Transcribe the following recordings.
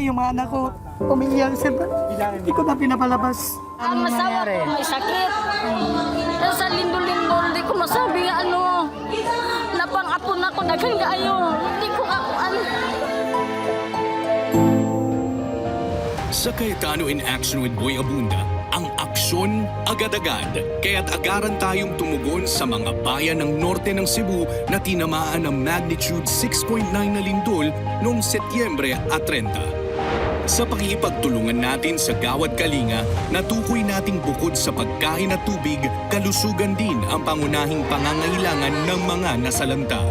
yung mga anak ko. Umiiyak sir. Hindi ko na pinapalabas. Ang asawa ko may sakit. Sa lindol-lindol, hindi ko masabi nga napang-apon ako, daghang kaayo. Hindi ko akuan. Sa Cayetano in Action with Boy Abunda, ang aksyon agad-agad. Kaya't agaran tayong tumugon sa mga bayan ng norte ng Cebu na tinamaan ng magnitude 6.9 na lindol noong Setyembre at 30. Sa pakikipagtulungan natin sa Gawad Kalinga, natukoy nating bukod sa pagkain at tubig, kalusugan din ang pangunahing pangangailangan ng mga nasalanta.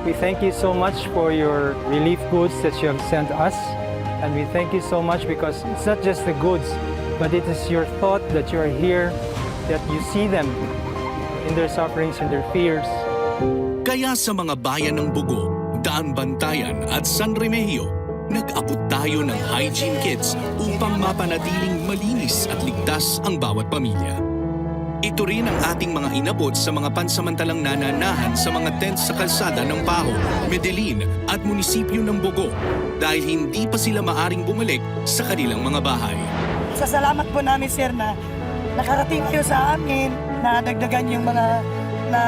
We thank you so much for your relief goods that you have sent us. And we thank you so much because it's not just the goods, but it is your thought that you are here, that you see them in their sufferings and their fears. Kaya sa mga bayan ng Bugo, Daan Bantayan at San Remigio, nag-abot tayo ng hygiene kits upang mapanatiling malinis at ligtas ang bawat pamilya. Ito rin ang ating mga inabot sa mga pansamantalang nananahan sa mga tents sa kalsada ng Paho, Medellin at munisipyo ng Bugo dahil hindi pa sila maaring bumalik sa kanilang mga bahay. Sa salamat po namin sir na nakarating kayo sa amin, na dagdagan yung mga na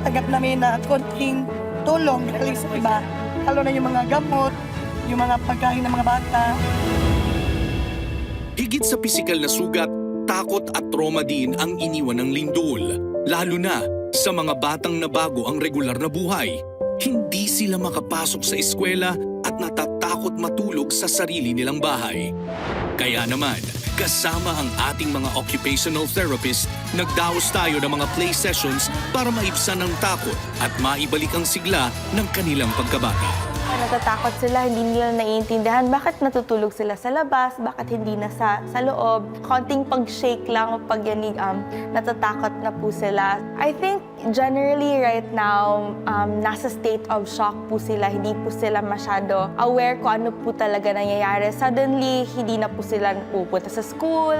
tanggap namin na konting tulong galing sa iba. Lalo na yung mga gamot, yung mga pagkain ng mga bata. Higit sa pisikal na sugat, takot at trauma din ang iniwan ng lindol. Lalo na sa mga batang nabago ang regular na buhay. Hindi sila makapasok sa eskwela at natatakot matulog sa sarili nilang bahay. Kaya naman, kasama ang ating mga occupational therapist, nagdaos tayo ng mga play sessions para maibsan ang takot at maibalik ang sigla ng kanilang pagkabata. Natatakot sila, hindi nila naiintindihan bakit natutulog sila sa labas, bakit hindi na sa loob. Konting pag-shake lang o pagyanig, natatakot na po sila. I think generally right now, nasa state of shock po sila. Hindi po sila masyado aware kung ano po talaga nangyayari. Suddenly, hindi na po sila pupunta sa school.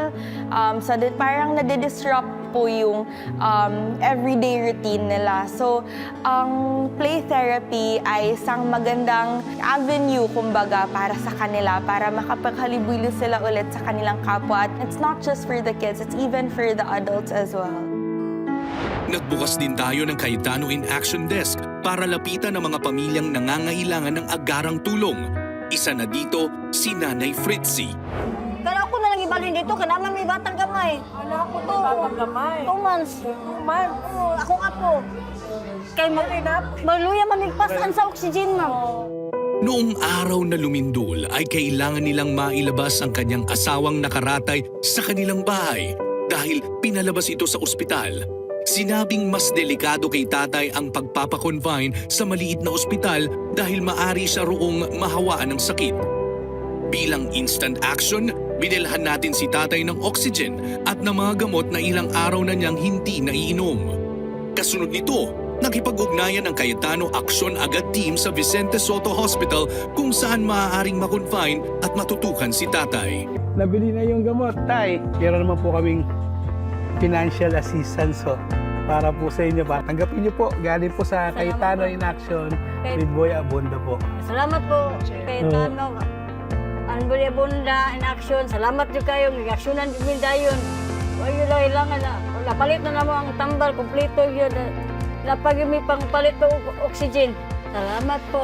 Parang nade-disrupt po yung everyday routine nila. So, ang play therapy ay isang magandang avenue, kumbaga, para sa kanila, para makapaghalubilo sila ulit sa kanilang kapwa. At it's not just for the kids, it's even for the adults as well. Nagbukas din tayo ng Cayetano in Action Desk para lapitan ang mga pamilyang nangangailangan ng agarang tulong. Isa na dito, si Nanay Fritzy. Kaya ako na lang ibalhin dito, kailangan may batang gamay. Ano ako to? Batang gamay? 2 months. 2 months? Oo, akong apo. Kay maluya mamigpasan sa oxygen, ma'am. Noong araw na lumindol ay kailangan nilang mailabas ang kanyang asawang nakaratay sa kanilang bahay dahil pinalabas ito sa ospital. Sinabing mas delikado kay tatay ang pagpapakonfine sa maliit na ospital dahil maari siya roong mahawaan ng sakit. Bilang instant action, binilhan natin si tatay ng oxygen at ng mga gamot na ilang araw na niyang hindi naiinom. Kasunod nito, nakipag-ugnayan ng Cayetano Action Agad Team sa Vicente Soto Hospital kung saan maaaring makonfine at matutukan si tatay. Nabili na yung gamot, tay. Meron naman po kaming financial assistance para po sa inyo. Tanggapin niyo po, galing po sa Cayetano in Action with Boy Abunda po. Salamat po, Cayetano. Ang Boy Abunda in Action. Salamat nyo kayo. Nag-actionan din dayon. Ayun lang, ilangan na. Napalit na naman ang tambal. Kompleto yun. Napag may pangpalit ng oxygen. Salamat po.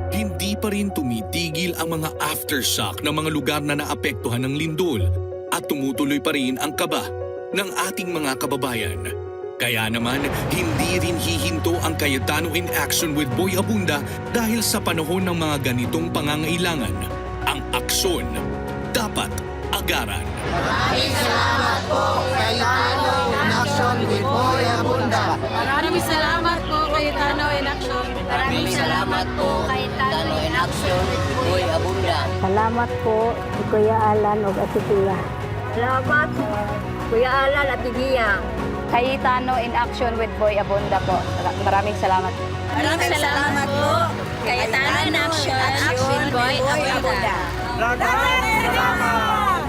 Hindi pa rin tumitigil ang mga aftershock ng mga lugar na naapektuhan ng lindol at tumutuloy pa rin ang kaba ng ating mga kababayan. Kaya naman, hindi rin hihinto ang Cayetano in Action with Boy Abunda dahil sa panahon ng mga ganitong pangangailangan. Ang aksyon dapat agaran. Maraming salamat po, Cayetano in Action with Boy Abunda. Maraming salamat po, Cayetano in Action. Maraming salamat po, Cayetano in Action with Boy Abunda. Salamat po, si Kuya Alan o Ate Tia. Salamat, Kuya Alan at Tigia. Cayetano in Action with Boy Abunda po. Maraming salamat. Maraming salamat po, Cayetano in Action with Boy Abunda. Maraming salamat!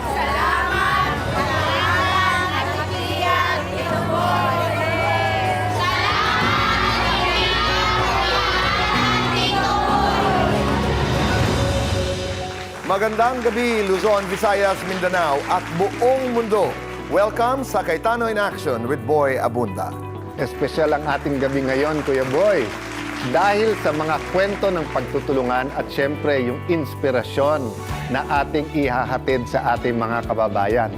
Magandang gabi, Luzon, Visayas, Mindanao at buong mundo. Welcome sa Cayetano in Action with Boy Abunda. Espesyal ang ating gabi ngayon, Kuya Boy. Dahil sa mga kwento ng pagtutulungan at syempre yung inspirasyon na ating ihahatid sa ating mga kababayan.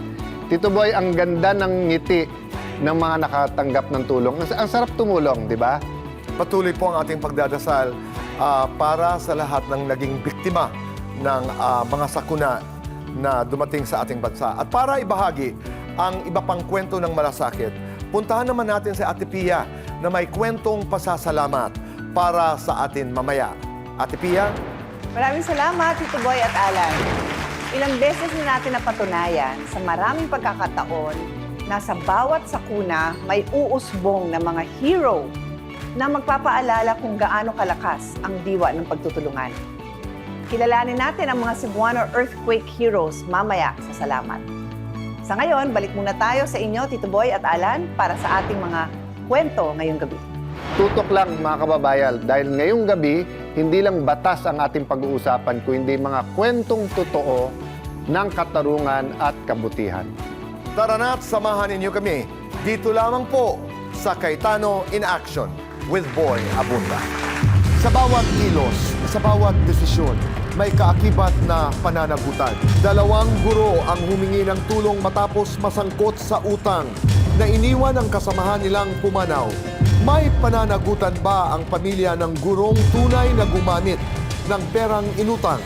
Tito Boy, ang ganda ng ngiti ng mga nakatanggap ng tulong. Ang sarap tumulong, di ba? Patuloy po ang ating pagdadasal para sa lahat ng naging biktima ng mga sakuna na dumating sa ating bansa. At para ibahagi ang iba pang kwento ng malasakit, puntahan naman natin si Ate Pia na may kwentong pasasalamat para sa atin mamaya. Ate Pia? Maraming salamat, Tito Boy at Alan. Ilang beses na natin napatunayan sa maraming pagkakataon na sa bawat sakuna may uusbong na mga hero na magpapaalala kung gaano kalakas ang diwa ng pagtutulungan. Kilalanin natin ang mga Cebuano earthquake heroes mamaya sa salamat. Sa ngayon, balik muna tayo sa inyo, Tito Boy at Alan, para sa ating mga kwento ngayong gabi. Tutok lang mga kababayan, dahil ngayong gabi, hindi lang batas ang ating pag-uusapan, kundi mga kwentong totoo ng katarungan at kabutihan. Tara na't samahan ninyo kami dito lamang po sa Cayetano in Action with Boy Abunda. Sa bawat kilos, sa bawat desisyon, may kaakibat na pananagutan. 2 guro ang humingi ng tulong matapos masangkot sa utang na iniwan ang kasamahan nilang pumanaw. May pananagutan ba ang pamilya ng gurong tunay na gumamit ng perang inutang?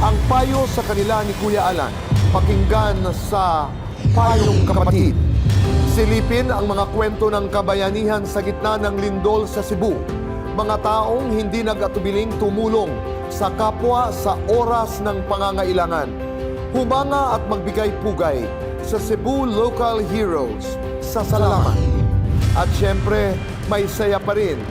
Ang payo sa kanila ni Kuya Alan, pakinggan sa Payong Kapatid. Silipin ang mga kwento ng kabayanihan sa gitna ng lindol sa Cebu. Mga taong hindi nag-atubiling tumulong sa kapwa sa oras ng pangangailangan. Humanga at magbigay pugay sa Cebu Local Heroes sa salamat. At syempre, may saya pa rin.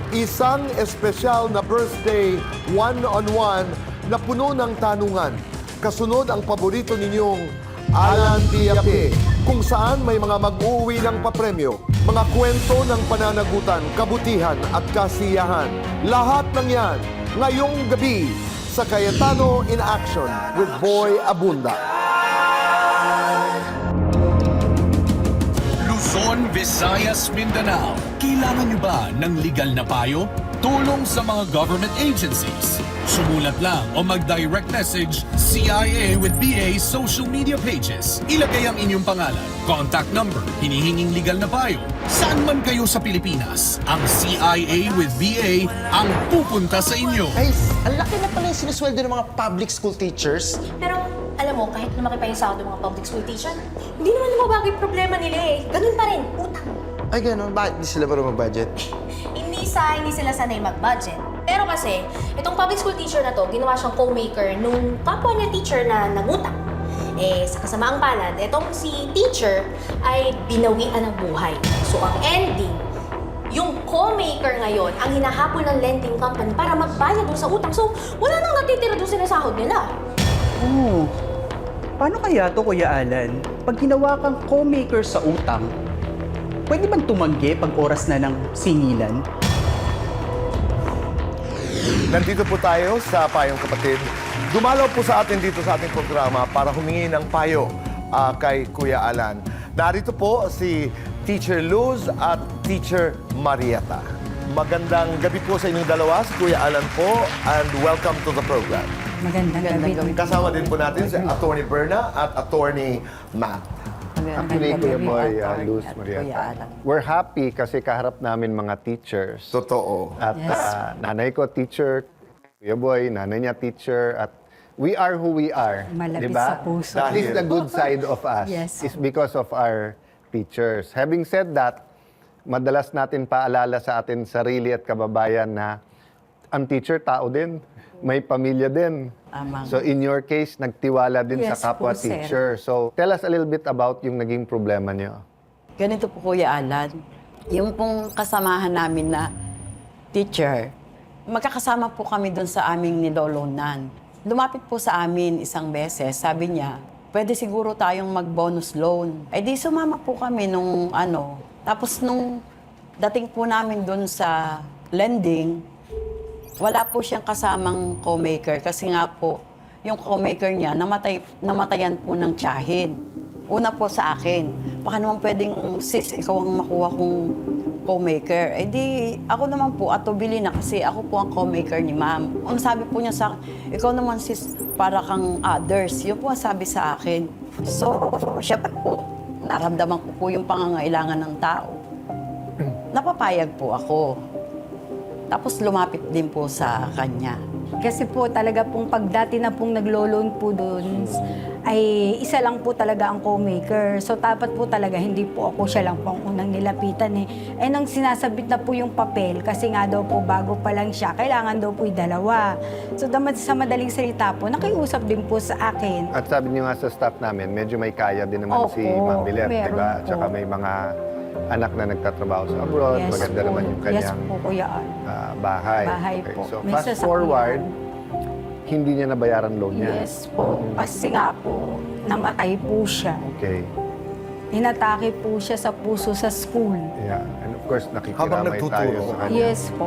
Isang espesyal na birthday one-on-one na puno ng tanungan. Kasunod ang paborito ninyong Alan Tiape, kung saan may mga mag-uwi ng papremyo, mga kwento ng pananagutan, kabutihan at kasiyahan. Lahat ng yan ngayong gabi sa Cayetano in Action with Boy Abunda. Luzon, Visayas, Mindanao. Kailangan nyo ba ng legal na payo? Tulong sa mga government agencies? Sumulat lang o mag-direct message CIA with BA social media pages. Ilagay ang inyong pangalan, contact number, hinihinging legal na payo. Saan man kayo sa Pilipinas, ang CIA with BA ang pupunta sa inyo. Guys, ang laki na pala yung sinusweldo ng mga public school teachers. Pero alam mo, kahit lumaki pa yung sahod ng mga public school teacher, hindi naman lumabago yung problema nila eh. Ganun pa rin, utang. Ay, gano'n. Bakit di sila marunong mag-budget? Hindi sila sanay mag-budget. Pero kasi, itong public school teacher na to, ginawa siyang co-maker nung kapwa niya teacher na nangutang. Eh, sa kasamaang palad, itong si teacher ay binawian ng buhay. So, ang ending, yung co-maker ngayon, ang hinahabol ng lending company para magbayad doon sa utang. So, wala nang natitira doon sa sahod nila. Oh, paano kaya to, Kuya Alan? Pag ginawa kang co-maker sa utang, pwede bang tumanggi pag oras na ng singilan? Nandito po tayo sa Payong Kapatid. Dumalaw po sa atin dito sa ating programa para humingi ng payo kay Kuya Alan. Narito po si Teacher Luz at Teacher Marieta. Magandang gabi po sa inyong dalawa, si Kuya Alan po, and welcome to the program. Magandang gabi. Kasama din po natin si Attorney Berna at Attorney Matt. Actually, Kuya Boy, Luz, Marieta, we're happy kasi kaharap namin mga teachers. Totoo. At nanay ko teacher, Kuya Boy, nanay niya teacher, at we are who we are. Malapit diba? sa puso. That is the good side of us. Yes. Is because of our teachers. Having said that, madalas natin paalala sa atin sarili at kababayan na ang teacher tao din, may pamilya din. So in your case, nagtiwala din Yes sa kapwa po, sir. teacher. So tell us a little bit about yung naging problema niyo. Ganito po, Kuya Alan. Yung pong kasamahan namin na teacher, magkakasama po kami doon sa aming nilolonan. Lumapit po sa amin isang beses, sabi niya, pwede siguro tayong mag-bonus loan. Eh di sumama po kami nung ano. Tapos nung dating po namin doon sa lending, wala po siyang kasamang co-maker kasi nga po, yung co-maker niya, namatayan po ng tiyahin. Una po sa akin, baka naman pwedeng, sis, ikaw ang makuha kong co-maker. Eh di, ako naman po, atubili na kasi ako po ang co-maker ni ma'am. Ang sabi po niya sa akin, ikaw naman sis, para kang others. Yun po ang sabi sa akin. So, syempre po, naramdaman ko po yung pangangailangan ng tao. Napapayag po ako. Tapos lumapit din po sa kanya. Kasi po talaga pong pag dati na pong naglo-loan po doon, ay isa lang po talaga ang co-maker. So dapat po talaga hindi po ako, siya lang po ang unang nilapitan eh. Eh nang sinasabit na po yung papel, kasi nga daw po bago pa lang siya, kailangan daw po yung dalawa. So sa madaling salita po, nakiusap din po sa akin. At sabi niyo nga sa staff namin, medyo may kaya din naman Opo, si Ma'am Milet, meron diba? At po. saka may mga anak na nagtatrabaho sa abroad, maganda po. naman yung Yes kanyang po, Kuya Al. bahay. Bahay Okay, po. so May fast sasakyan. forward, hindi niya nabayaran loan niya. Yes po. Kasi nga po, namatay po siya. Okay. Inatake po siya sa puso sa school. Yeah. And of course, Habang nakikiramay nagtuturo. tayo sa kanya. Yes po.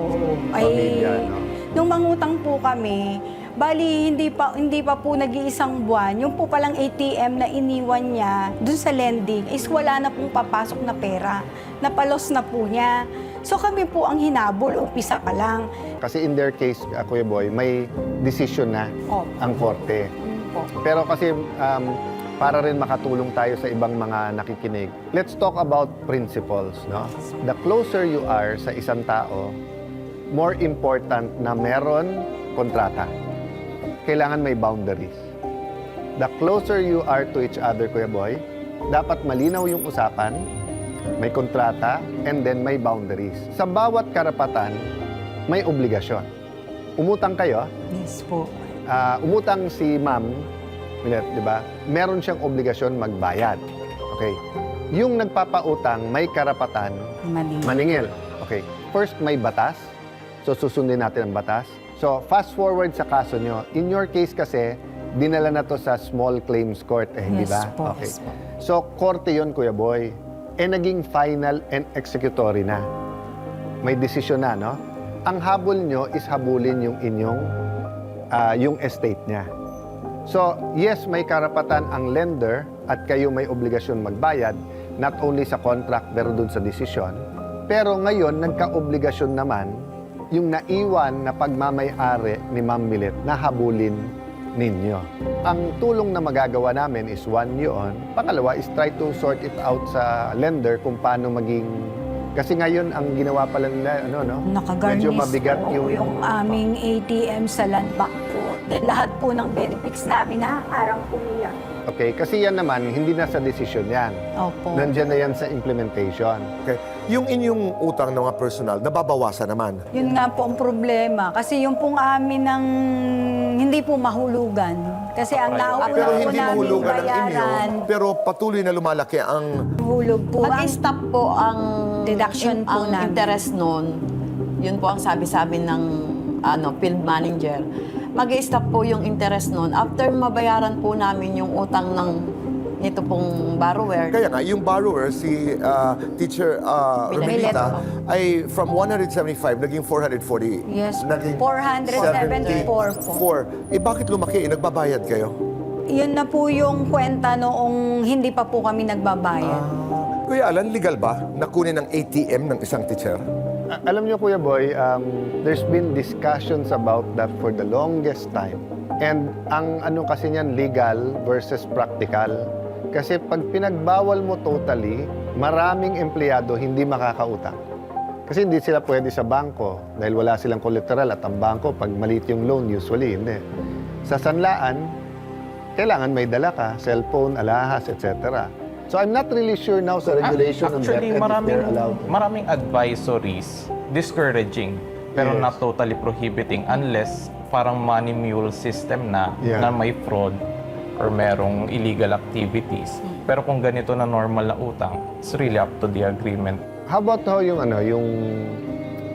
Pamilya, no? Nung mangutang po kami, bali hindi pa po nag-iisang buwan, yung po palang ATM na iniwan niya dun sa lending is wala na pong papasok na pera. Napalos na po niya. So kami po ang hinabol, umpisa pa lang. Kasi in their case, Kuya Boy, may decision na Opo. ang korte. Po. Pero kasi para rin makatulong tayo sa ibang mga nakikinig, let's talk about principles, no? The closer you are sa isang tao, more important na meron kontrata. Kailangan may boundaries. The closer you are to each other, Kuya Boy, dapat malinaw yung usapan, may kontrata, and then may boundaries. Sa bawat karapatan, may obligasyon. Umutang kayo, Yes po. umutang si Ma'am Milet, di ba? Meron siyang obligasyon magbayad. Okay. Yung nagpapautang, may karapatan maningil. Okay. First, may batas. So, susundin natin ang batas. So, fast forward sa kaso nyo. In your case kasi, dinala na to sa small claims court, hindi Yes ba? po. Okay. Yes po. So, korte yun, Kuya Boy. Naging final and executory na. May desisyon na, no? Ang habol nyo is habulin yung inyong yung estate niya. So, yes, may karapatan ang lender at kayo may obligasyon magbayad, not only sa contract pero dun sa desisyon. Pero ngayon, nagka-obligasyon naman yung naiwan na pagmamay-ari ni Ma'am Milet na habulin ninyo. Ang tulong na magagawa namin is one, yun. Pangalawa is try to sort it out sa lender kung paano maging... Kasi ngayon, ang ginawa pala nila, Nakagarnish medyo mabigat po yung aming ATM sa land bank po. Lahat po ng benefits namin nakakarang po niya. Okay, kasi yan naman, hindi na sa desisyon yan. Opo. Nandiyan na yan sa implementation. Okay. Yung inyong utang na mga personal, nababawasan naman. Yun nga po ang problema. Kasi yung pong amin ng hindi po mahulugan. Kasi ang nauna Pero po hindi namin mahulugan ang inyo, bayaran, pero patuloy na lumalaki ang... hulog po ang Mag-stop po ang deduction po ang namin. interest noon. Yun po ang sabi ng field manager. Mag-stop po yung interest noon after mabayaran po namin yung utang ng nito pong borrower. Kaya nga, yung borrower, si Teacher Romelita, ay from 175, naging 440. Yes, Naging 474 po. 4. Bakit lumaki? Nagbabayad kayo? Yun na po yung kwenta noong hindi pa po kami nagbabayad. Kuya Alan, legal ba na kunin ang ATM ng isang teacher? Alam niyo, Kuya Boy, there's been discussions about that for the longest time. And ang kasi niyan, legal versus practical. Kasi pag pinagbawal mo totally, maraming empleyado hindi makakautang. Kasi hindi sila pwede sa bangko dahil wala silang collateral at ang bangko, pag maliit yung loan, usually hindi. Sa sanlaan, kailangan may dala ka, cellphone, alahas, etc. So I'm not really sure now sa regulation on that Actually, if they're allowed. maraming advisories discouraging pero Yes. not totally prohibiting unless parang money mule system na Yeah. na may fraud or merong illegal activities. Pero kung ganito na normal na utang, it's really up to the agreement. How about yung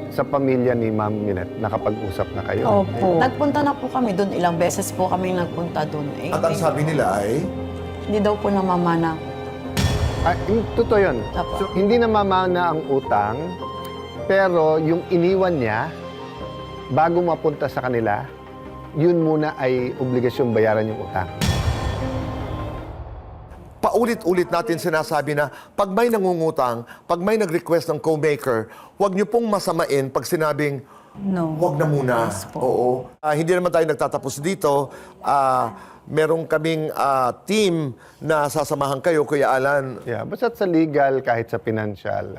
sa pamilya ni Ma'am Milet, nakapag-usap na kayo? Opo. Nagpunta na po kami doon. Ilang beses po kami nagpunta doon. At ang sabi nila ay... Hindi daw po namamana. Totoo yun. Apo. So, hindi na mamana ang utang, pero yung iniwan niya, bago mapunta sa kanila, yun muna ay obligasyong bayaran yung utang. Paulit-ulit natin sinasabi na pag may nangungutang, pag may nag-request ng co-maker, huwag niyo pong masamain pag sinabing, No. huwag na muna. Yes po. Oo. Hindi naman tayo nagtatapos dito. Meron kaming team na sasamahan kayo, Kuya Alan. Yeah, basta sa legal, kahit sa financial,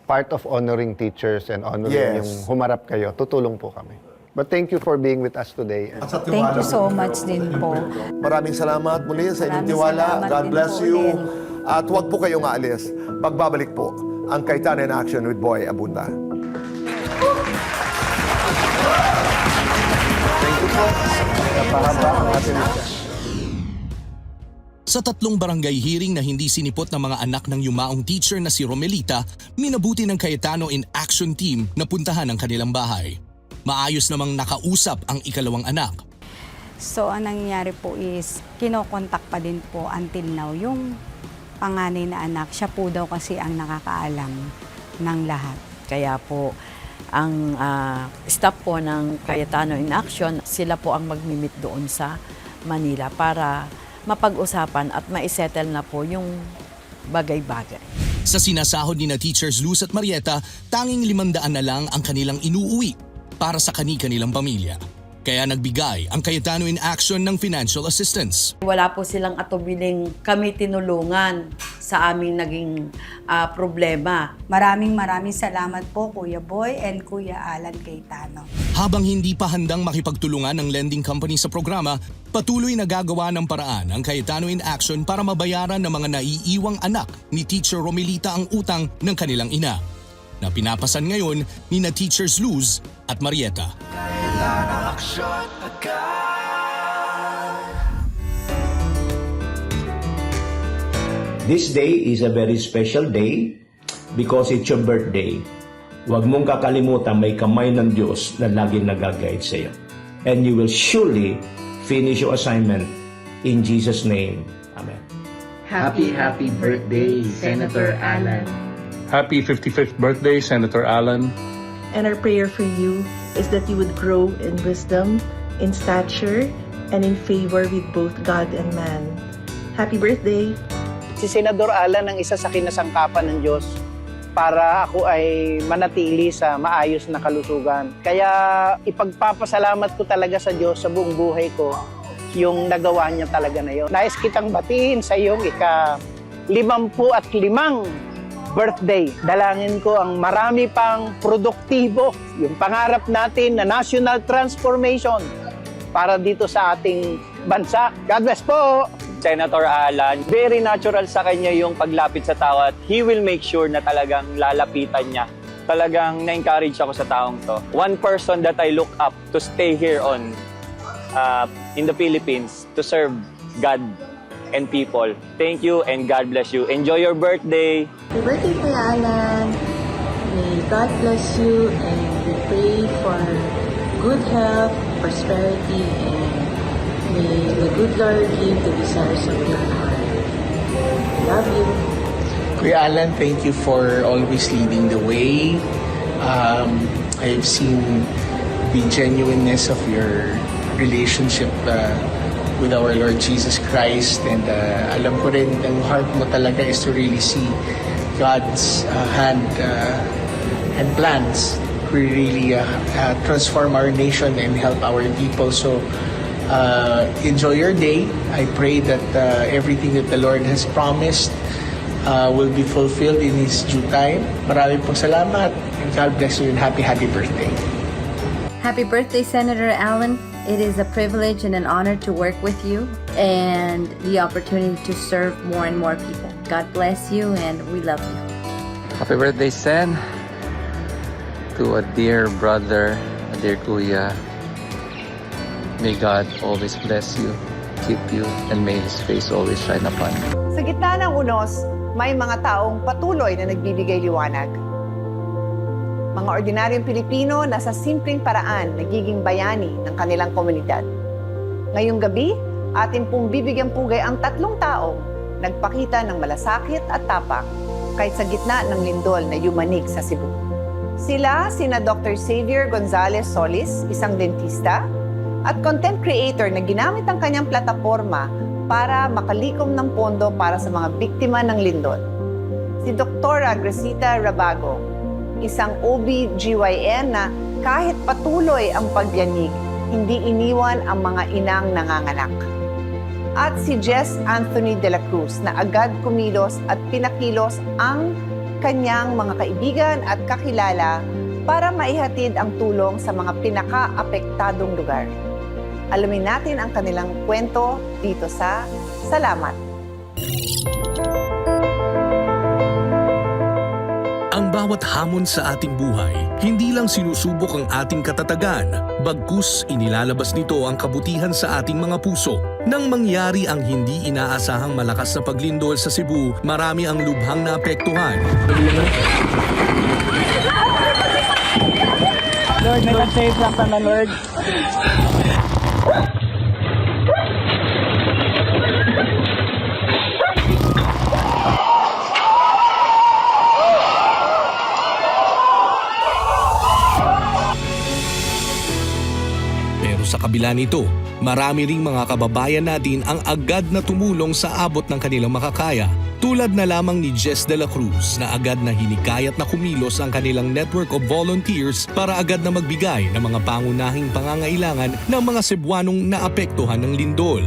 part of honoring teachers and honoring Yes. yung humarap kayo, tutulong po kami. But thank you for being with us today. Thank you so much din po. Maraming salamat muli sa inyong Maraming tiwala. salamat God din bless po you. din. At huwag po kayong aalis. Magbabalik po ang Cayetano in Action with Boy Abunda. Thank you po. Napahaba ang ating Sa 3 barangay hearing na hindi sinipot ng mga anak ng yumaong teacher na si Romelita, minabuti ng Cayetano in Action team na puntahan ang kanilang bahay. Maayos namang nakausap ang ikalawang anak. So, ang nangyayari po is, kinokontak pa din po until now yung panganay na anak. Siya po daw kasi ang nakakaalam ng lahat. Kaya po, ang staff po ng Cayetano in Action, sila po ang magmi-meet doon sa Manila para mapag-usapan at maisettle na po yung bagay-bagay. Sa sinasahod ni na Teachers Luz at Marieta, tanging 500 na lang ang kanilang inuuwi para sa kani-kanilang pamilya. Kaya nagbigay ang Cayetano in Action ng financial assistance. Wala po silang atubiling kami tinulungan sa aming naging problema. Maraming salamat po Kuya Boy and Kuya Alan Cayetano. Habang hindi pa handang makipagtulungan ng lending company sa programa, patuloy na gagawa ng paraan ang Cayetano in Action para mabayaran ng mga naiiwang anak ni Teacher Romelita ang utang ng kanilang ina, na pinapasan ngayon ni na Teachers Luz at Marieta. This day is a very special day because it's your birthday. Huwag mong kakalimutan may kamay ng Diyos na laging nag-guide sa iyo. And you will surely finish your assignment in Jesus' name. Amen. Happy birthday, Senator Alan. Happy 55th birthday, Senator Alan. And our prayer for you is that you would grow in wisdom, in stature, and in favor with both God and man. Happy birthday! Si Senador Alan ang isa sa kinasangkapan ng Diyos para ako ay manatili sa maayos na kalusugan. Kaya ipagpapasalamat ko talaga sa Diyos sa buong buhay ko yung nagawa niya talaga na yun. Nais kitang batiin sa iyong ika-55 birthday. Dalangin ko ang marami pang produktibo, yung pangarap natin na national transformation para dito sa ating bansa. God bless po! Senator Alan, very natural sa kanya yung paglapit sa tao at he will make sure na talagang lalapitan niya. Talagang na-encourage ako sa taong to. One person that I look up to stay here in the Philippines to serve God and people. Thank you and God bless you. Enjoy your birthday! Happy birthday, Kuya Alan. May God bless you and we pray for good health, prosperity, and may the good Lord give the desires of your heart. Love you. Kuya Alan, thank you for always leading the way. I've seen the genuineness of your relationship with our Lord Jesus Christ, and alam ko rin ang heart mo talaga is to really see God's hand and plans to really transform our nation and help our people. So enjoy your day. I pray that everything that the Lord has promised will be fulfilled in His due time. Maraming pong salamat and God bless you and happy birthday. Happy birthday, Senator Alan. It is a privilege and an honor to work with you and the opportunity to serve more and more people. God bless you and we love you. Happy birthday, Sen. To a dear brother, a dear kuya. May God always bless you, keep you, and may His face always shine upon you. Sa gitna ng unos, may mga taong patuloy na nagbibigay liwanag. Mga ordinaryong Pilipino na sa simpleng paraan nagiging bayani ng kanilang komunidad. Ngayong gabi, atin pong bibigyang pugay ang 3 taong nagpakita ng malasakit at tapang kahit sa gitna ng lindol na yumanig sa Cebu. Sila sina Dr. Xavier Gonzalez Solis, isang dentista, at content creator na ginamit ang kanyang plataforma para makalikom ng pondo para sa mga biktima ng lindol. Si Dr. Gresita Rabago, isang OB/GYN na kahit patuloy ang pagyanig, hindi iniwan ang mga inang nanganganak. At si Jess Anthony de la Cruz na agad kumilos at pinakilos ang kanyang mga kaibigan at kakilala para maihatid ang tulong sa mga pinaka-apektadong lugar. Alamin natin ang kanilang kwento dito sa Salamat. Ang bawat hamon sa ating buhay, hindi lang sinusubok ang ating katatagan, bagkus inilalabas nito ang kabutihan sa ating mga puso. Nang mangyari ang hindi inaasahang malakas na paglindol sa Cebu, marami ang lubhang naapektuhan. Lord, may nag-save lang ka na, Lord. Pero sa kabila nito, marami ring mga kababayan natin ang agad na tumulong sa abot ng kanilang makakaya. Tulad na lamang ni Jess de la Cruz na agad na hinikayat na kumilos ang kanilang network of volunteers para agad na magbigay ng mga pangunahing pangangailangan ng mga Cebuanong naapektuhan ng lindol.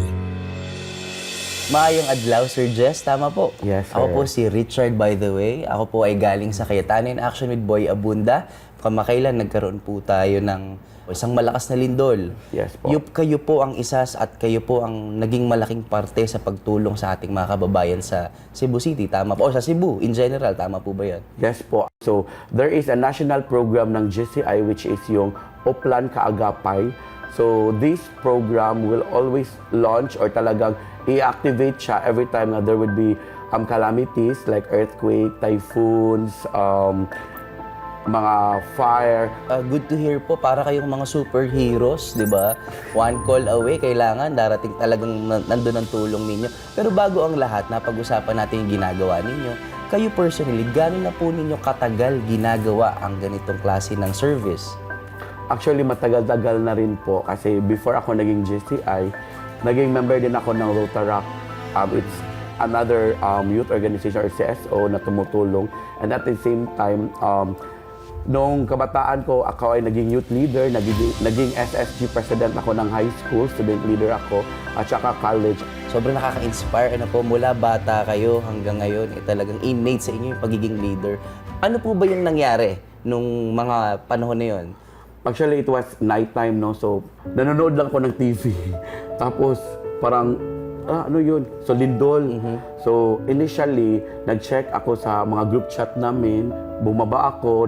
Maayong adlaw, Sir Jess. Tama po. Yes, sir. Ako po si Richard, by the way. Ako po ay galing sa Cayetano in Action with Boy Abunda. Kamakailan nagkaroon po tayo ng isang malakas na lindol. Yes po. Kayo po ang isa at kayo po ang naging malaking parte sa pagtulong sa ating mga kababayan sa Cebu City. Tama po. O sa Cebu in general. Tama po ba yan? Yes po. So, there is a national program ng GCI which is yung Oplan Kaagapay. So, this program will always launch or talagang i-activate siya every time na there would be calamities like earthquake, typhoons, mga fire. Good to hear po, para kayong mga superheroes, di ba? One call away, kailangan darating talagang nandun ang tulong ninyo. Pero bago ang lahat, napag-usapan natin yung ginagawa ninyo. Kayo personally, gano'n na po ninyo katagal ginagawa ang ganitong klase ng service? Actually, matagal-tagal na rin po kasi before ako naging GCI, naging member din ako ng Rotaract. It's another youth organization or CSO na tumutulong. And at the same time, nung kabataan ko, ako ay naging youth leader, naging SSG president ako ng high school, student leader ako, at saka college. Sobrang nakaka-inspire na po, mula bata kayo hanggang ngayon, talagang innate sa inyo yung pagiging leader. Ano po ba yung nangyari nung mga panahon na yun? Actually, it was nighttime, no? So, nanonood lang ako ng TV. Tapos, parang, ano yun? So, lindol. So, initially, nag-check ako sa mga group chat namin. Bumaba ako,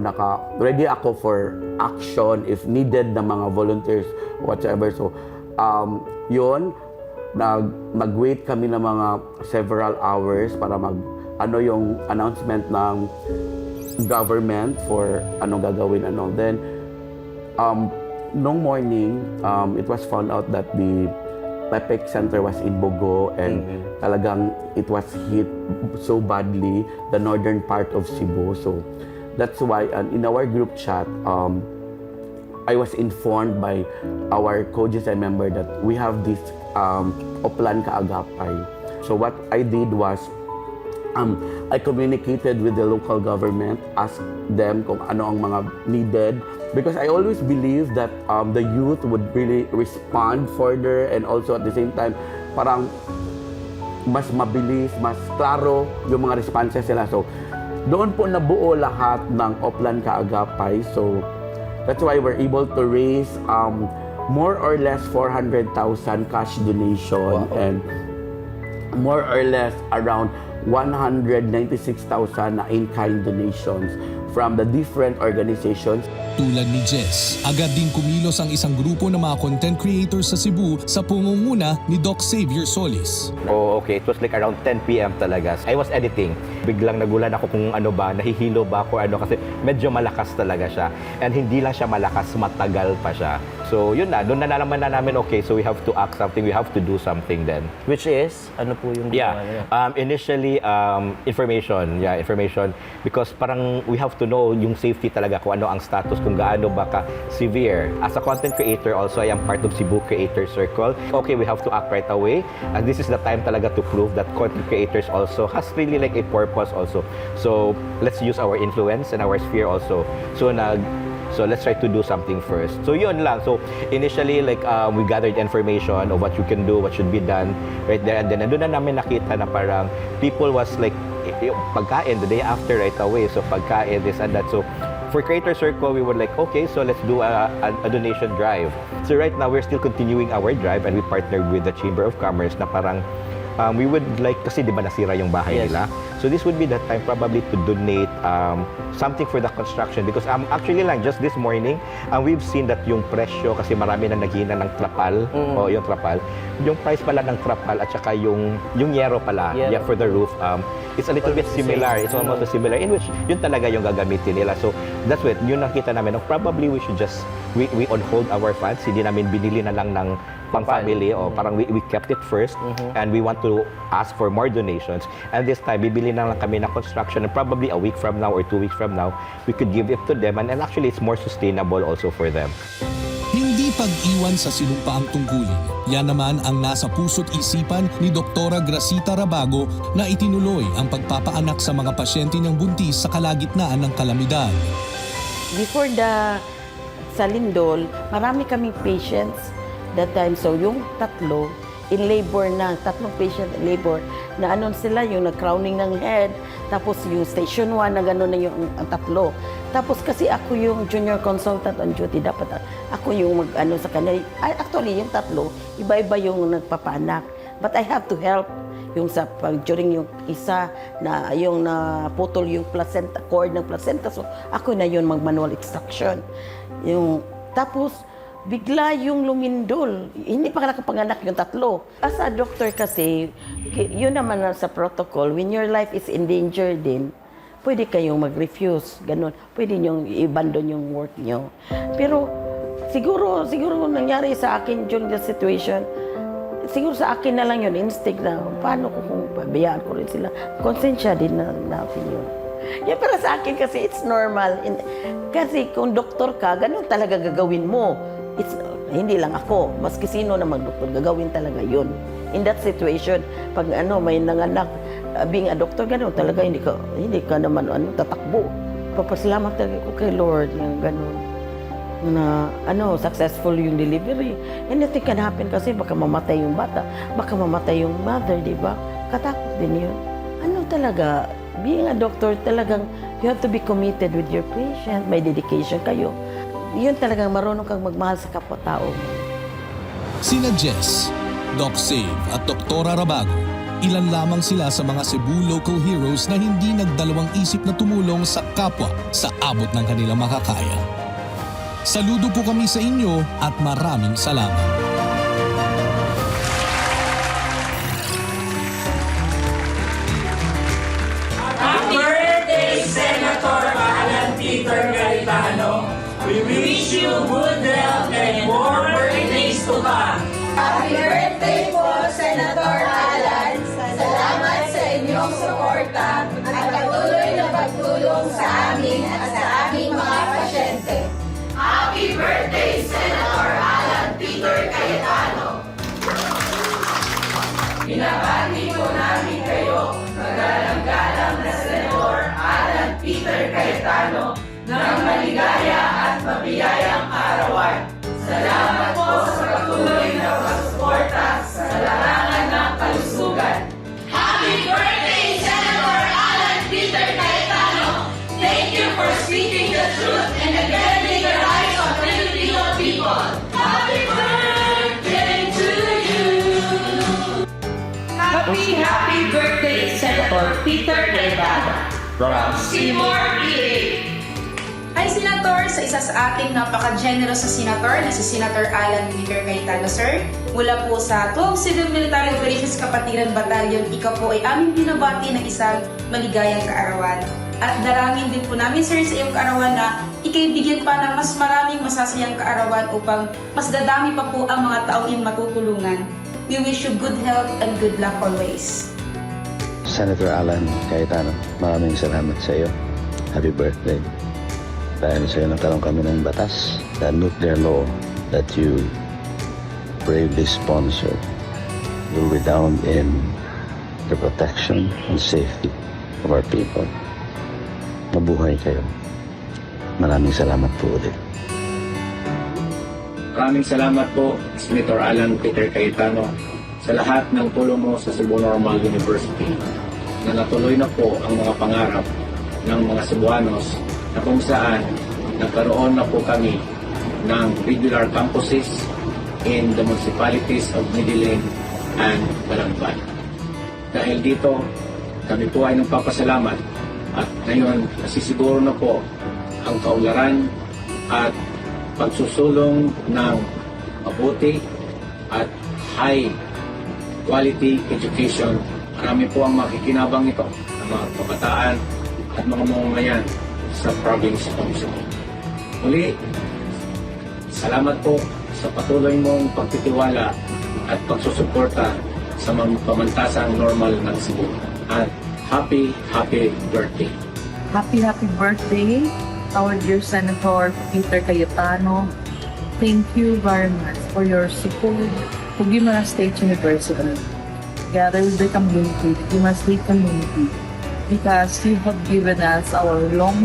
ready ako for action if needed ng mga volunteers, whatever. So, yun, nag-wait kami ng mga several hours para yung announcement ng government for anong gagawin, ano. Then, nung morning, it was found out that the PEPEC Center was in Bogo and talagang it was hit so badly, the northern part of Cebu. So that's why in our group chat, I was informed by our co-GSI member that we have this Oplan Kaagapay. So what I did was, I communicated with the local government, asked them kung ano ang mga needed. Because I always believe that the youth would really respond further and also at the same time, parang mas mabilis, mas klaro yung mga responses nila. So, doon po nabuo lahat ng Oplan Kaagapay. So, that's why we're able to raise more or less 400,000 cash donation and more or less around 196,000 na in-kind donations from the different organizations. Tulad ni Jess, agad din kumilos ang isang grupo ng mga content creators sa Cebu sa pangunguna ni Doc Xavier Solis. Oh, okay. It was like around 10 p.m. talaga. I was editing. biglang nagulan ako kung ano ba, nahihilo ba ako ano kasi medyo malakas talaga siya. And hindi lang siya malakas, matagal pa siya. So yun na, doon na nalaman na namin, okay, so we have to act something, we have to do something then. Which is, ano po yung Initially, information. Yeah, information. Because parang we have to know yung safety talaga, kung ano ang status, kung gaano ba ka severe. As a content creator also, I am part of Cebu Creator Circle. Okay, we have to act right away. And this is the time talaga to prove that content creators also has really like a purpose also. So, let's use our influence and our sphere also. So let's try to do something first. So yun lang. So initially, like we gathered information of what you can do, what should be done right there. And then nandun na namin nakita na parang people was like, yung pagkain the day after right away. So pagkain, this and that. So for Creator Circle, we were like, okay, so let's do a donation drive. So right now, we're still continuing our drive and we partnered with the Chamber of Commerce na parang we would like, kasi di ba nasira yung bahay nila? So this would be the time probably to donate something for the construction because actually lang just this morning, we've seen that yung presyo kasi marami na naghina ng trapal o yung trapal. Yung price pala ng trapal at saka yung yero pala for the roof, it's a little bit similar. It's almost similar in which yun talaga yung gagamitin nila. So that's what yun nakita namin. Probably we should just we on hold our funds. Hindi namin binili na lang ng pang-family o parang we kept it first and we want to ask for more donations. And this time, bibili na lang kami ng construction and probably a week from now or 2 weeks from now, we could give it to them and actually it's more sustainable also for them. Hindi pag-iwan sa sinumpaang tungkulin. Yan naman ang nasa puso't isipan ni Dr. Gracita Rabago na itinuloy ang pagpapaanak sa mga pasyente ng buntis sa kalagitnaan ng kalamidad. Before sa lindol, marami kaming patients that time. So yung tatlo, in labor na, tatlong patient in labor, na ano sila, yung nag-crowning ng head, tapos yung station 1 na gano'n na yung ang tatlo. Tapos kasi ako yung junior consultant on duty, dapat ako yung mag-ano sa kanila. Actually, yung tatlo, iba-iba yung nagpapanak. But I have to help yung sa during yung isa na yung naputol yung placenta, cord ng placenta. So ako na yun mag-manual extraction. Yung, tapos, bigla yung lumindol. Hindi pa nakapanganak yung tatlo. As a doctor kasi, yun naman sa protocol, when your life is in danger din, pwede kayong mag-refuse. Ganun. Pwede nyo i-abandon yung work nyo. Pero siguro nangyari sa akin during the situation, siguro sa akin na lang yun, instinct na, paano ko kung pabayaan ko rin sila. Konsensya din natin yun. Yan para sa akin kasi it's normal. Kasi kung doktor ka, ganun talaga gagawin mo. Hindi lang ako, maski sino na mag-doktor, gagawin talaga yun. In that situation, pag may nanganak, being a doctor, gano'n talaga, hindi ka naman tatakbo. Papasalamat talaga ko kay Lord, yung gano'n. Na successful yung delivery. Anything can happen kasi baka mamatay yung bata, baka mamatay yung mother, di ba? Katakot din yun. Talaga, being a doctor, talagang you have to be committed with your patient, may dedication kayo. Yun talagang marunong kang magmahal sa kapwa-tao. Sina Jess, Doc Save at Dr. Rabago, ilan lamang sila sa mga Cebu local heroes na hindi nagdalawang isip na tumulong sa kapwa sa abot ng kanilang makakaya. Saludo po kami sa inyo at maraming salamat. Happy birthday, Senator Alan Peter Cayetano! We wish you good health and more birthdays to come. Happy birthday po, Senator Alan. Salamat sa inyong suporta at patuloy na pagtulong sa amin at sa aming mga pasyente. Happy birthday, Senator Alan Peter Cayetano. Binabati po namin kayo, magalang-galang na Senator Alan Peter Cayetano, ng maligaya at mabiyayang arawan. Salamat po sa patuloy na pagsuporta sa larangan ng kalusugan. Happy birthday, Senator Alan Peter Cayetano! Thank you for speaking the truth and defending the rights of Filipino people. Happy birthday to you! Happy birthday, Senator Peter Cayetano! From Seymour, PA! Hi, Senator! Sa isa sa ating napaka-generous na senator na si Senator Alan Peter Cayetano, sir. Mula po sa 12 Civil Military Operations Kapatiran Battalion, ikaw po ay aming binabati ng isang maligayang kaarawan. At darangin din po namin, sir, sa iyong kaarawan na ikaibigyan pa ng mas maraming masasayang kaarawan upang mas dadami pa po ang mga taong iyong matutulungan. We wish you good health and good luck always. Senator Alan Cayetano, maraming salamat sa iyo. Happy birthday. Dahil sa iyo nagkaroon kami ng batas, the nuclear law that you bravely sponsored will redound in the protection and safety of our people. Mabuhay kayo. Maraming salamat po ulit. Maraming salamat po, Senator Alan Peter Cayetano, sa lahat ng tulong mo sa Cebu Normal University na natuloy na po ang mga pangarap ng mga Cebuanos na kung saan nagkaroon na po kami ng regular campuses in the municipalities of Midilin and Balangban. Dahil dito, kami po ay nagpapasalamat at ngayon nasisiguro na po ang kaunlaran at pagsusulong ng mabuti at high quality education. Marami po ang makikinabang ito ng mga kabataan at mga mamamayan sa province of Cebu. Muli, salamat po sa patuloy mong pagtitiwala at pagsusuporta sa mga pamantasang normal ng Cebu. At happy birthday. Happy birthday, our dear Senator Peter Cayetano. Thank you very much for your support to Guimaras State University. Together with the community, the Guimaras State community, because you have given us our long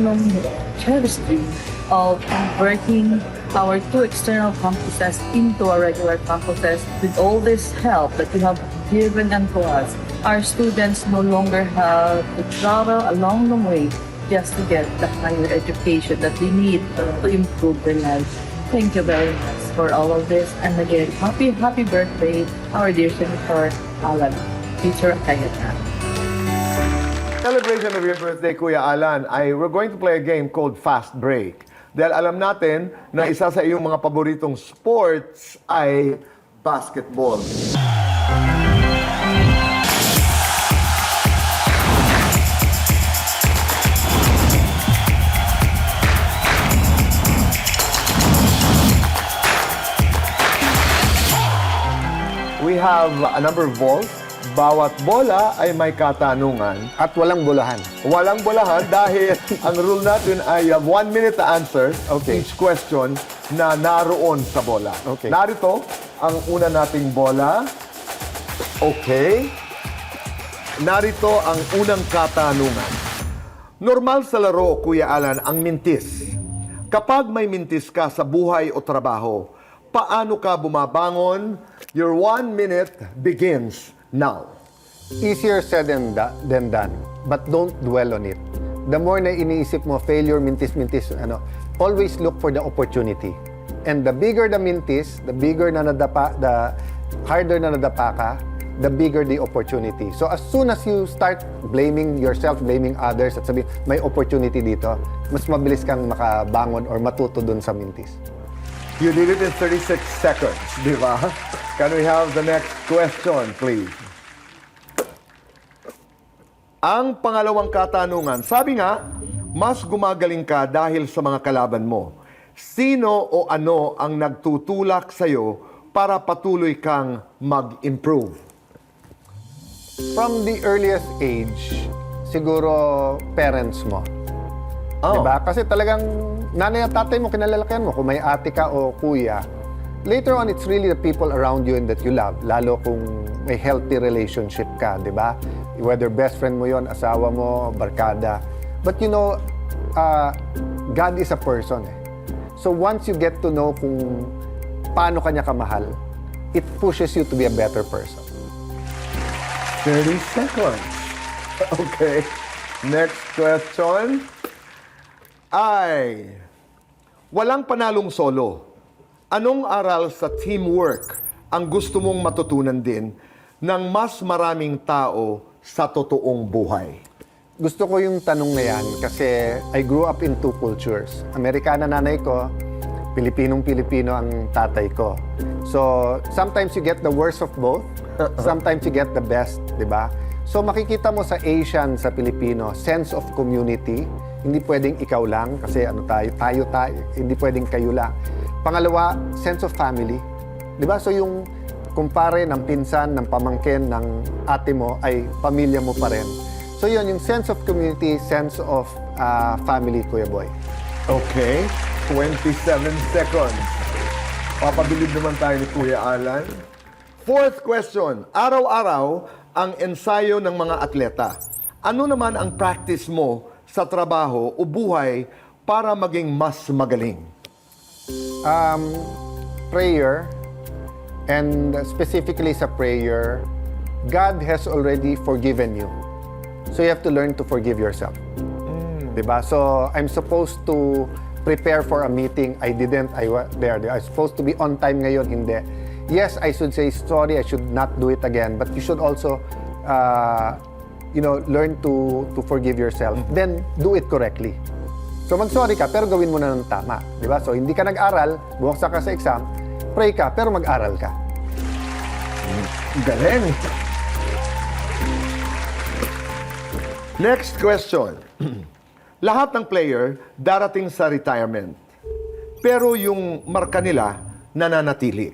cherished dream of converting our 2 external campuses into a regular campuses. With all this help that you have given unto us, our students no longer have to travel a long way just to get the higher education that they need to improve their lives. Thank you very much for all of this. And again, happy birthday, our dear Senator Alan Peter Cayetano. Celebration of your birthday, Kuya Alan, we're going to play a game called Fast Break. Dahil alam natin na isa sa iyong mga paboritong sports ay basketball. We have a number of balls. Bawat bola ay may katanungan. At walang bulahan. Walang bulahan dahil ang rule natin ay 1 minute to answer each question na naroon sa bola. Okay. Narito ang una nating bola. Okay. Narito ang unang katanungan. Normal sa laro, Kuya Alan, ang mintis. Kapag may mintis ka sa buhay o trabaho, paano ka bumabangon? Your 1 minute begins now. Easier said than done, but don't dwell on it. The more na iniisip mo, failure, mintis, always look for the opportunity. And the bigger the mintis, the bigger na nadapa, the harder na nadapa ka, the bigger the opportunity. So as soon as you start blaming yourself, blaming others, at sabihin, may opportunity dito, mas mabilis kang makabangon or matuto dun sa mintis. You did it in 36 seconds, di ba? Can we have the next question, please? Ang pangalawang katanungan, sabi nga, mas gumagaling ka dahil sa mga kalaban mo. Sino o ano ang nagtutulak sa'yo para patuloy kang mag-improve? From the earliest age, siguro parents mo. Diba? Kasi talagang nanay at tatay mo, kinalalakihan mo. Kung may ate ka o kuya, later on, it's really the people around you and that you love. Lalo kung may healthy relationship ka, di ba? Whether best friend mo yon, asawa mo, barkada. But you know, God is a person. So once you get to know kung paano kanya kamahal, it pushes you to be a better person. 30 seconds. Okay. Next question. Walang panalong solo. Anong aral sa teamwork ang gusto mong matutunan din ng mas maraming tao sa totoong buhay? Gusto ko yung tanong na yan kasi I grew up in 2 cultures. Amerikana nanay ko, Pilipinong-Pilipino ang tatay ko. So, sometimes you get the worst of both. Sometimes you get the best, di ba? So makikita mo sa Asian, sa Pilipino, sense of community. Hindi pwedeng ikaw lang kasi tayo. Hindi pwedeng kayo lang. Pangalawa, sense of family. Di ba? So yung kumpare ng pinsan, ng pamangkin, ng ate mo ay pamilya mo pa rin. So yun, yung sense of community, sense of family, Kuya Boy. Okay, 27 seconds. Papabilib naman tayo ni Kuya Alan. Fourth question. Araw-araw ang ensayo ng mga atleta. Ano naman ang practice mo sa trabaho o buhay para maging mas magaling? Prayer, and specifically sa prayer, God has already forgiven you. So you have to learn to forgive yourself. Diba? So I'm supposed to prepare for a meeting. I didn't. I was there. I was supposed to be on time ngayon. Hindi. Yes, I should say sorry. I should not do it again. But you should also, learn to forgive yourself. Then do it correctly. So mag-sorry ka, pero gawin mo na ng tama. Diba? So hindi ka nag-aral, bumagsak ka sa exam, pray ka, pero mag-aral ka. Galing! Next question. Lahat ng player darating sa retirement. Pero yung marka nila nananatili.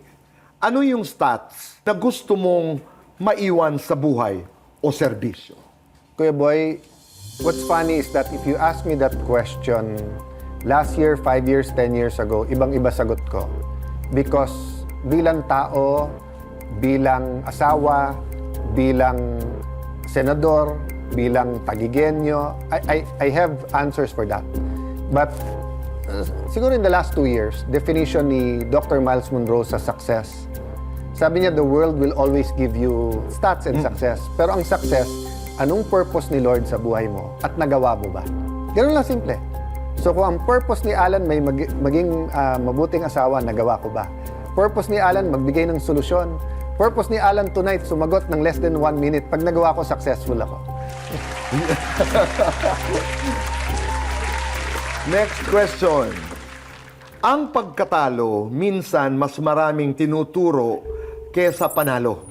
Ano yung stats na gusto mong maiwan sa buhay o serbisyo? Kuya Boy, what's funny is that if you ask me that question last year, 5 years, 10 years ago, ibang-iba sagot ko. Because bilang tao, bilang asawa, bilang senador, bilang tagigenyo, I have answers for that. But siguro in the last 2 years, definition ni Dr. Miles Monroe sa success, sabi niya, the world will always give you stats and success. Pero ang success, anong purpose ni Lord sa buhay mo at nagawa mo ba? Ganun lang simple. So kung ang purpose ni Alan may maging mabuting asawa, nagawa ko ba? Purpose ni Alan magbigay ng solusyon. Purpose ni Alan tonight sumagot ng less than 1 minute. Pag nagawa ko, successful ako. Next question. Ang pagkatalo minsan mas maraming tinuturo kesa panalo.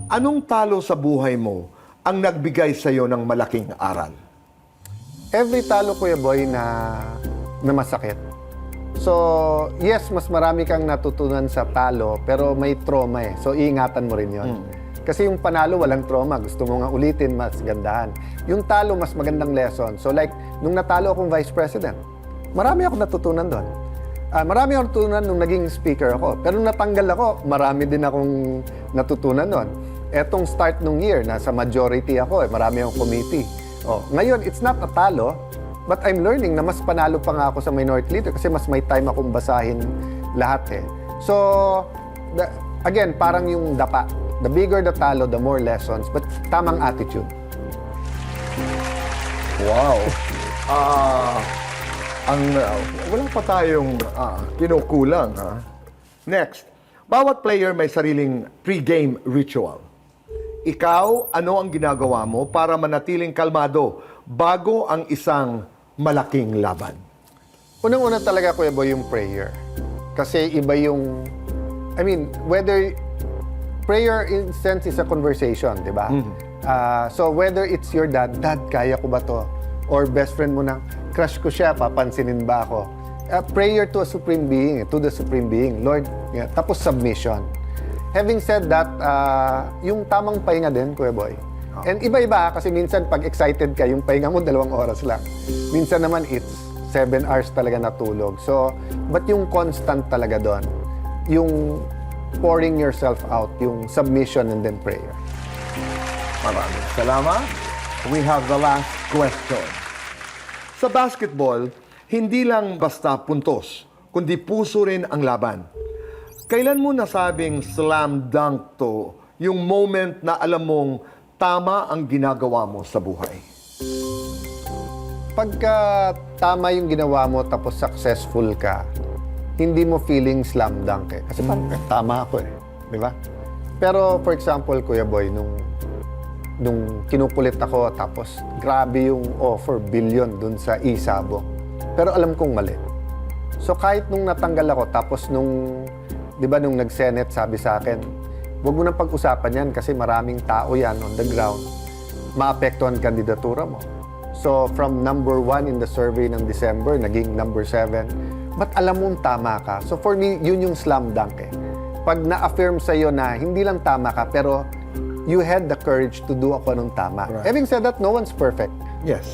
Anong talo sa buhay mo ang nagbigay sa iyo ng malaking aral? Every talo, Kuya Boy, na masakit. So, yes, mas marami kang natutunan sa talo, pero may trauma eh. So, iingatan mo rin yon. Kasi yung panalo, walang trauma. Gusto mo nga ulitin, mas gandahan. Yung talo, mas magandang lesson. So, like, nung natalo akong vice president, marami akong natutunan doon. Marami akong natutunan nung naging speaker ako. Pero nung natanggal ako, marami din akong natutunan doon. Etong start nung year, nasa majority ako eh. Marami akong committee. Ngayon, it's not a talo, but I'm learning na mas panalo pa nga ako sa minority leader kasi mas may time akong basahin lahat eh. So, again, parang yung dapa. The bigger the talo, the more lessons, but tamang attitude. Wow! Wala pa tayong kinukulang. Ha? Next, bawat player may sariling pre-game ritual. Ikaw, ano ang ginagawa mo para manatiling kalmado bago ang isang malaking laban? Unang-una talaga, Kuya Boy, yung prayer. Kasi iba yung, whether prayer in sense is a conversation, di ba? So whether it's your dad, kaya ko ba to? Or best friend mo na, crush ko siya, papansinin ba ako? Prayer to a supreme being, to the supreme being. Lord, tapos submission. Having said that, yung tamang pahinga din, Kuya Boy. And iba-iba kasi minsan pag excited ka, yung pahinga mo 2 oras lang. Minsan naman it's 7 hours talaga natulog. So, but yung constant talaga doon, yung pouring yourself out, yung submission and then prayer. Maraming salamat. We have the last question. Sa basketball, hindi lang basta puntos, kundi puso rin ang laban. Kailan mo nasabing slam dunk to yung moment na alam mong tama ang ginagawa mo sa buhay? Pagka tama yung ginawa mo tapos successful ka, hindi mo feeling slam dunk eh. Kasi parang tama ako eh. Di ba? Pero for example, Kuya Boy, nung kinukulit ako tapos grabe yung offer, billion dun sa Isabong. Pero alam kong mali. So kahit nung natanggal ako tapos nung nag-Senate sabi sa akin, huwag mo nang pag-usapan yan kasi maraming tao yan on the ground. maapektuhan kandidatura mo. So, from number 1 in the survey ng December, naging number 7, but alam mong tama ka. So, for me, yun yung slam dunk eh. Pag na-affirm sa'yo na hindi lang tama ka, pero you had the courage to do ako ng tama. Right. Having said that, no one's perfect. Yes.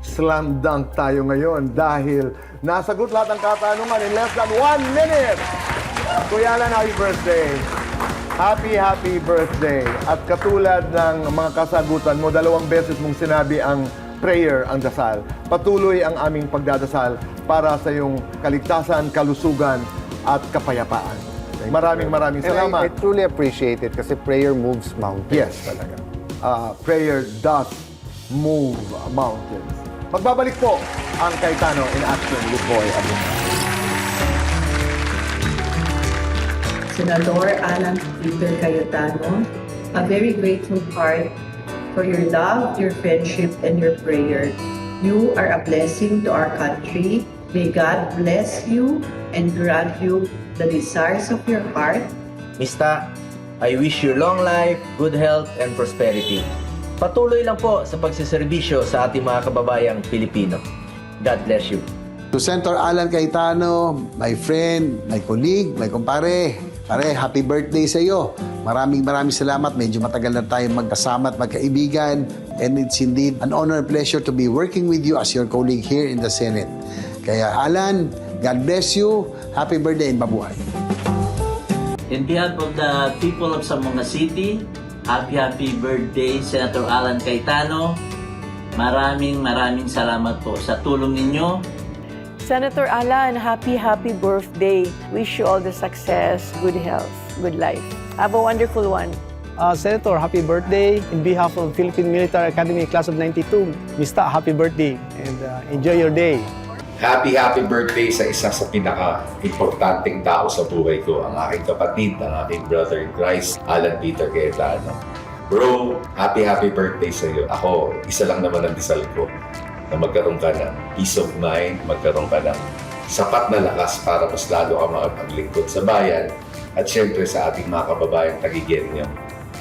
Slam dunk tayo ngayon dahil nasagot lahat ng katanungan in less than 1 minute. Kuya Alan, happy birthday. Happy birthday. At katulad ng mga kasagutan mo, 2 beses mong sinabi ang prayer, ang dasal. Patuloy ang aming pagdadasal para sa iyong kaligtasan, kalusugan at kapayapaan. Maraming salamat. I truly appreciate it kasi prayer moves mountains. Yes. Talaga. Prayer does move mountains. Magbabalik po ang Cayetano in Action with Boy Abunda. Senador Alan Peter Cayetano, a very grateful heart for your love, your friendship, and your prayer. You are a blessing to our country. May God bless you and grant you the desires of your heart. Mista, I wish you long life, good health, and prosperity. Patuloy lang po sa pagsiservisyo sa ating mga kababayang Pilipino. God bless you. To Senator Alan Cayetano, my friend, my colleague, my kumpare, pare, happy birthday sa iyo. Maraming salamat. Medyo matagal na tayong magkasama at magkaibigan. And it's indeed an honor and pleasure to be working with you as your colleague here in the Senate. Kaya Alan, God bless you. Happy birthday and mabuhay. In behalf of the people of Zamboanga City, happy birthday, Senator Alan Cayetano. Maraming salamat po sa tulong ninyo. Senator Alan, happy birthday. Wish you all the success, good health, good life. Have a wonderful one. Senator, happy birthday. In behalf of Philippine Military Academy Class of 92, Mista, happy birthday and enjoy your day. Happy birthday sa isa sa pinaka-importanting tao sa buhay ko, ang aking kapatid, ang aking brother in Christ, Alan Peter Cayetano. Bro, happy birthday sa iyo. Ako, isa lang naman ang dasal ko na magkaroon ka ng peace of mind, magkaroon ka ng sapat na lakas para mas lalo ka makapaglingkod sa bayan at syempre sa ating mga kababayang tagigenyo.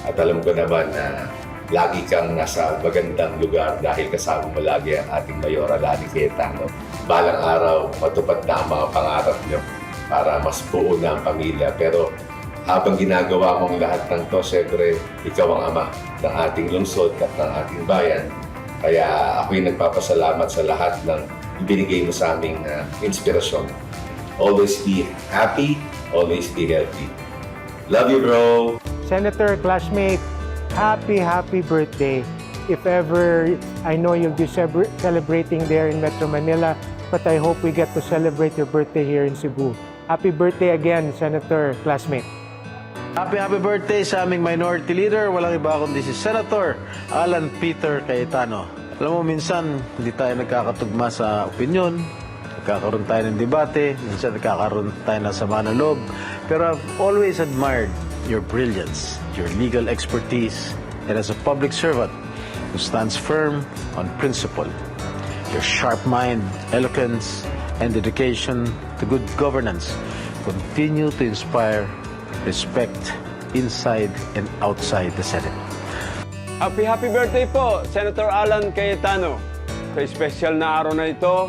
At alam ko naman na lagi kang nasa magandang lugar dahil kasama mo lagi ang ating Mayora Lani Cayetano. Balang araw, matupad na ang mga pangarap nyo para mas buo na ang pamilya. Pero habang ginagawa mong lahat ng to, syempre, ikaw ang ama ng ating lungsod at ng ating bayan. Kaya ako'y nagpapasalamat sa lahat ng ibinigay mo sa aming inspirasyon. Always be happy, always be healthy. Love you, bro! Senator, classmate, happy birthday. If ever, I know you'll be celebrating there in Metro Manila, but I hope we get to celebrate your birthday here in Cebu. Happy birthday again, Senator, classmate. Happy birthday sa aming minority leader. Walang iba kundi si Senator Alan Peter Cayetano. Alam mo, minsan hindi tayo nagkakatugma sa opinyon, nagkakaroon tayo ng debate, minsan nagkakaroon tayo ng sama ng loob. Pero I've always admired your brilliance, your legal expertise, and as a public servant who stands firm on principle. Your sharp mind, eloquence, and dedication to good governance continue to inspire respect inside and outside the Senate. Happy birthday po, Senator Alan Cayetano. Sa espesyal na araw na ito,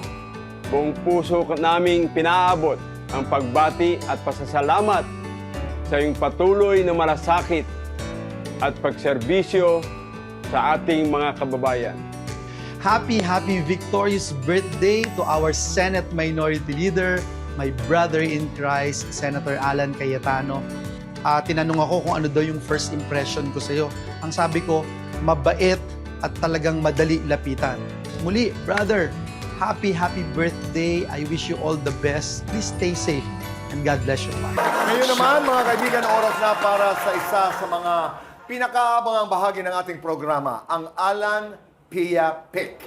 buong puso naming pinaabot ang pagbati at pasasalamat sa iyong patuloy na malasakit at pagserbisyo sa ating mga kababayan. Happy victorious birthday to our Senate Minority Leader, my brother in Christ, Senator Alan Cayetano. Tinanong ako kung ano daw yung first impression ko sa iyo. Ang sabi ko, mabait at talagang madali lapitan. Muli, brother, happy birthday. I wish you all the best. Please stay safe and God bless you. Ngayon naman, mga kaibigan, oras na para sa isa sa mga pinakaabangang bahagi ng ating programa, ang Alan Pia Pick.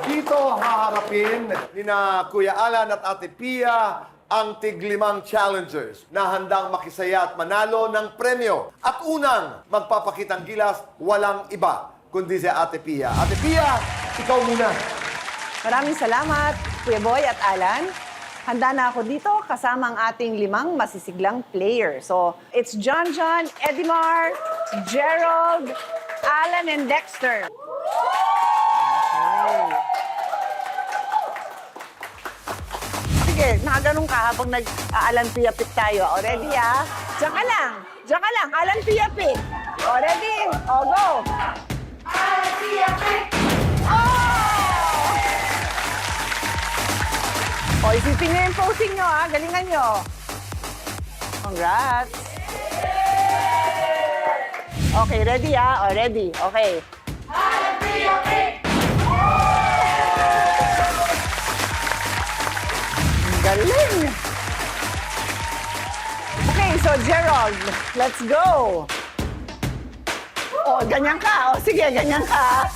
Dito haharapin nina Kuya Alan at Ate Pia ang tig-5 challengers na handang makisaya at manalo ng premyo. At unang magpapakitang gilas, walang iba kundi si Ate Pia. Ate Pia, ikaw muna. Maraming salamat, Kuya Boy at Alan. Handa na ako dito kasama ang ating 5 masisiglang player. So, it's John, Edimar, Gerald, Alan and Dexter. Sige, nakaganong ka habang nag-Alan Piyapit tayo. O, ready ah? Diyan ka lang. Diyan ka lang. Alan Piyapit. O, ready? O, go. Alan Piyapit. Oh! O, isipin nyo yung posing nyo ha. Galingan nyo. Congrats. Okay, ready ah? O, ready. Okay. Alan Piyapit. Galing! Okay, so Gerald, let's go! Oh, ganyan ka. Oh, sige, ganyan ka.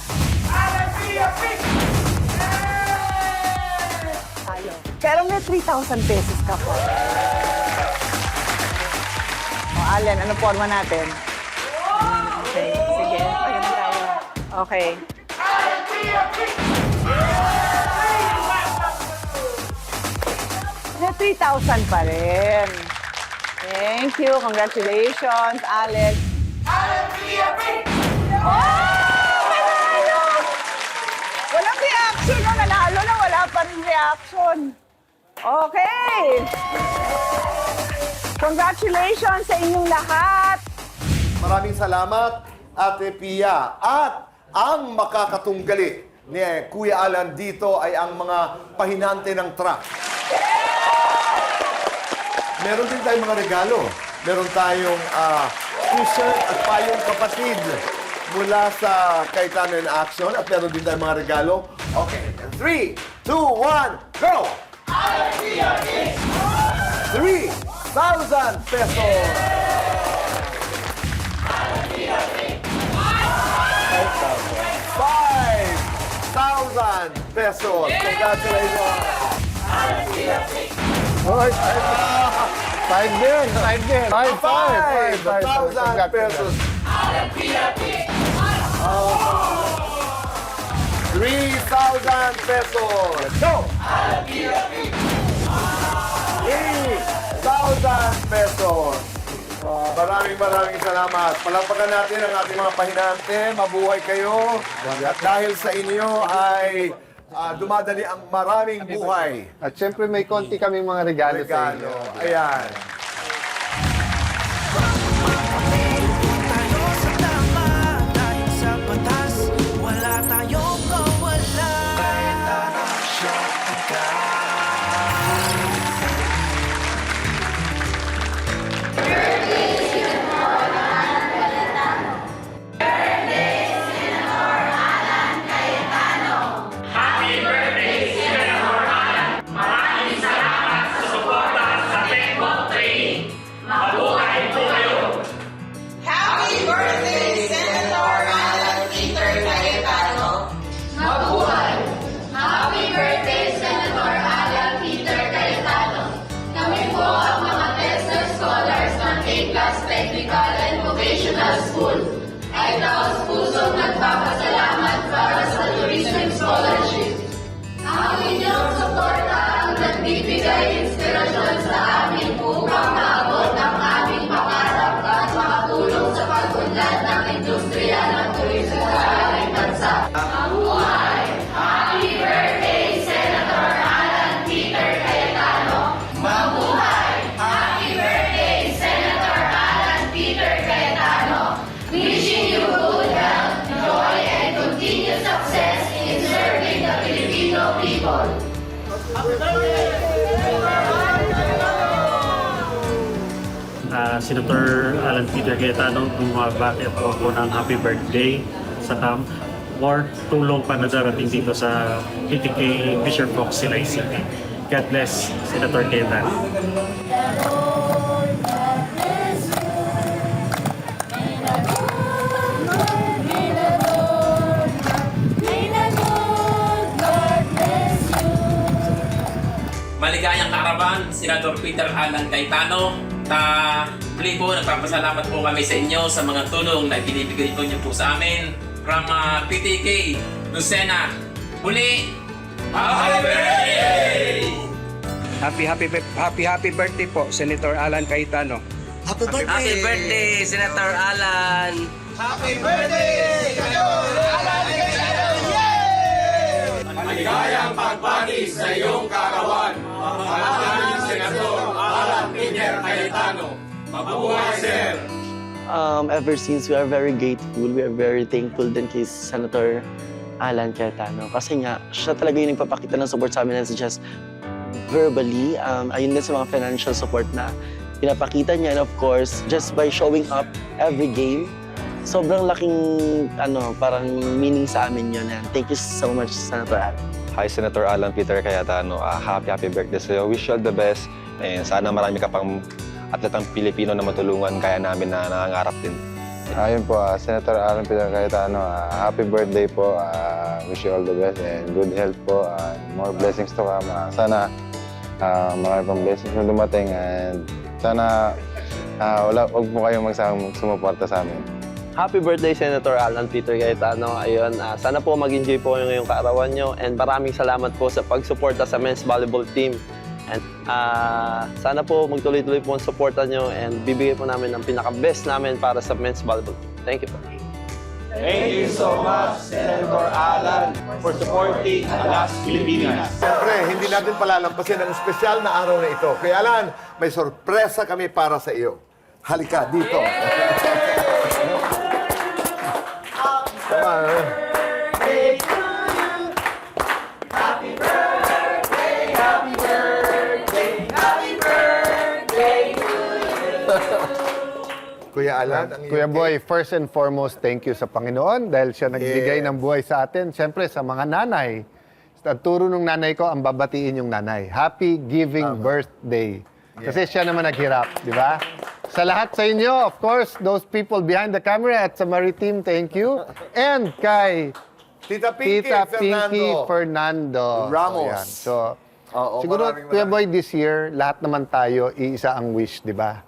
Talo. Pero may 3,000 pesos ka po. Oh, Allen, ano forma natin? Okay, sige. Pagyan tayo. Okay. May 3,000 pa rin. Thank you. Congratulations, Alex. Oh! Nanalo! Walang reaction. No? Nanalo na wala pa rin reaction. Okay. Congratulations sa inyong lahat. Maraming salamat, Ate Pia. At ang makakatunggali ni Kuya Alan dito ay ang mga pahinante ng truck. Meron din tayong mga regalo. Meron tayong t-shirt at payong kapatid mula sa Cayetano in Action. At meron din tayong mga regalo. Okay, 3, 2, 1, go! 3,000 pesos! 5,000 pesos! Congratulations! Hoy, 5 din. 5,000 pesos. 3,000 pesos. Go! 3,000 pesos. Maraming salamat. Palapakan natin ang ating mga pahinante. Mabuhay kayo. At dahil sa inyo ay dumadali ang maraming buhay. At syempre may konti kaming mga regalo sa inyo. Ayan. School ay taos pusong nagpapasalamat para sa tourism scholarship. Ang inyong suporta ang nagbibigay inspirasyon sa amin upang maabot ang aming pangarap at makatulong sa pag-unlad ng industriya ng tourism sa aming bansa. Mabuhay! Happy birthday, Senator Alan Peter Cayetano! Mabuhay! Happy birthday, Senator Alan Peter Cayetano! Wishing you good health, joy, and continued success in serving the Filipino people. Senator Alan Peter Cayetano, bumabati ako ng happy birthday sa more tulong pa na darating dito sa PTK Fisher Fox Silay City. God bless, Senator Cayetano. Maligayang karaban, Senator Peter Alan Cayetano. Muli po, nagpapasalamat po kami sa inyo sa mga tulong na binibigay po niyo po sa amin from PTK, Lucena. Muli, happy birthday! Happy birthday po, Senator Alan Cayetano. Happy birthday, Senator Alan! Happy birthday, Senador Alan Cayetano! Yay! Maligayang pagbati sa iyong kaarawan, ang aming Senador Alan Peter Cayetano. Mabuhay, sir! Ever since, we are very grateful, we are very thankful din kay Senator Alan Cayetano. Kasi nga, siya talaga yung nagpapakita ng support sa amin, not just verbally, ayun din sa mga financial support na pinapakita niya. And of course, just by showing up every game, sobrang laking parang meaning sa amin yun. And thank you so much, Senator Alan. Hi, Senator Alan Peter Cayetano. Happy birthday sa'yo. Wish you all the best. And sana marami ka pang atletang Pilipino na matulungan kaya namin na nangangarap din. Ayun po, Senator Alan Peter Cayetano, happy birthday po. Wish you all the best and good health po. More blessings to come. Sana marami pang blessings na dumating and sana wag mo kayong sumuporta sa amin. Happy birthday, Senator Alan Peter Cayetano. Ayun, sana po mag-enjoy po ngayong kaarawan nyo and maraming salamat po sa pagsuporta sa men's volleyball team. And sana po magtuloy-tuloy po ang suporta nyo and bibigay po namin ang pinaka-best namin para sa men's volleyball. Thank you po. Thank you so much, Senator Alan, for supporting Alas Pilipinas. Siyempre, hindi natin palalampasin ang espesyal na araw na ito. Kaya Alan, may sorpresa kami para sa iyo. Halika dito. Come on. Happy birthday, happy birthday, happy birthday to you. Kuya Alan, Kuya Boy, first and foremost, thank you sa Panginoon dahil siya nagbigay ng buhay sa atin. Siyempre, sa mga nanay. Ang turo ng nanay ko, ang babatiin yung nanay. Happy giving birthday. Kasi siya naman naghirap, di ba? Sa lahat sa inyo, of course, those people behind the camera at sa Maritim, thank you. And kay Tita Pinky Fernando Ramos. So, siguro, Kuya Boy, this year, lahat naman tayo, iisa ang wish, di ba?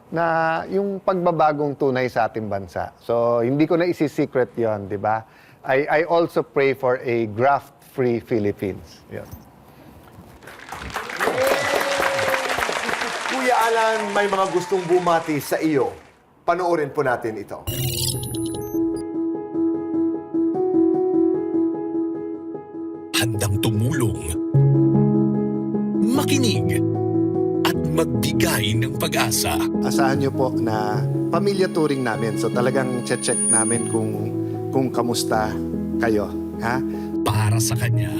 Na yung pagbabagong tunay sa ating bansa. So, hindi ko na isi-secret yon, di ba? I also pray for a graft-free Philippines. Yun. Kuya Alan, may mga gustong bumati sa iyo. Panoorin po natin ito. Handang tumulong, makinig, at magbigay ng pag-asa. Asahan niyo po na pamilya touring namin. So talagang check namin kung kamusta kayo. Ha? Para sa kanya,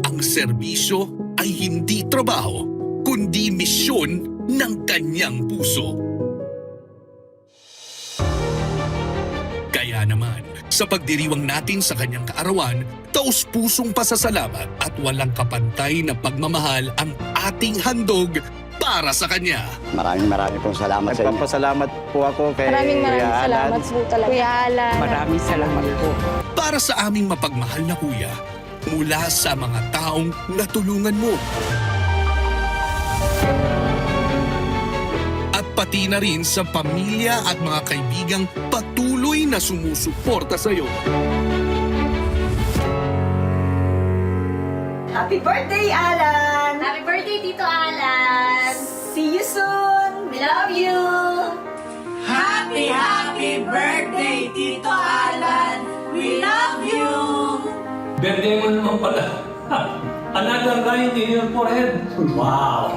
ang serbisyo ay hindi trabaho, kundi misyon ng kanyang puso. Kaya naman, sa pagdiriwang natin sa kanyang kaarawan, taus-pusong pasasalamat at walang kapantay na pagmamahal ang ating handog para sa kanya. Maraming pong salamat sa inyo. Nagpapasalamat po ako kay Maraming salamat po talaga. Kuya Alan. Maraming salamat po. Para sa aming mapagmahal na kuya, mula sa mga taong natulungan mo. At pati na rin sa pamilya at mga kaibigang patuloy na sumusuporta sa iyo. Happy birthday, Alan! Happy birthday, Tito Alan! See you soon! We love you! Happy, happy birthday, Tito Alan! We love you! Birthday mo naman pala. Another line in your forehead. Wow!